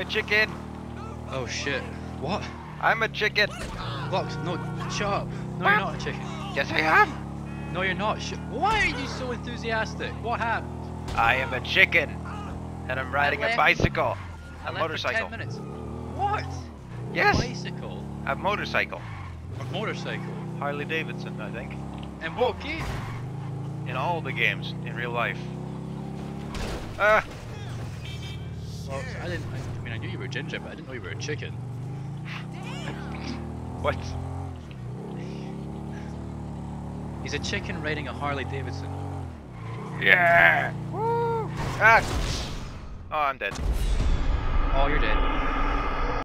a chicken. Oh shit. What? I'm a chicken. Lux, no, shut up. No, you're not a chicken. Yes, I am. No, you're not. Why are you so enthusiastic? What happened? I am a chicken, and I'm riding a bicycle. A motorcycle. For 10 minutes. What? Yes. A bicycle? A motorcycle. A motorcycle? Harley Davidson, I think. And what game? In all the games, in real life. Well, I mean, I knew you were ginger, but I didn't know you were a chicken. What? He's a chicken riding a Harley Davidson. Yeah! Woo! Ah! Oh, I'm dead. Oh, you're dead.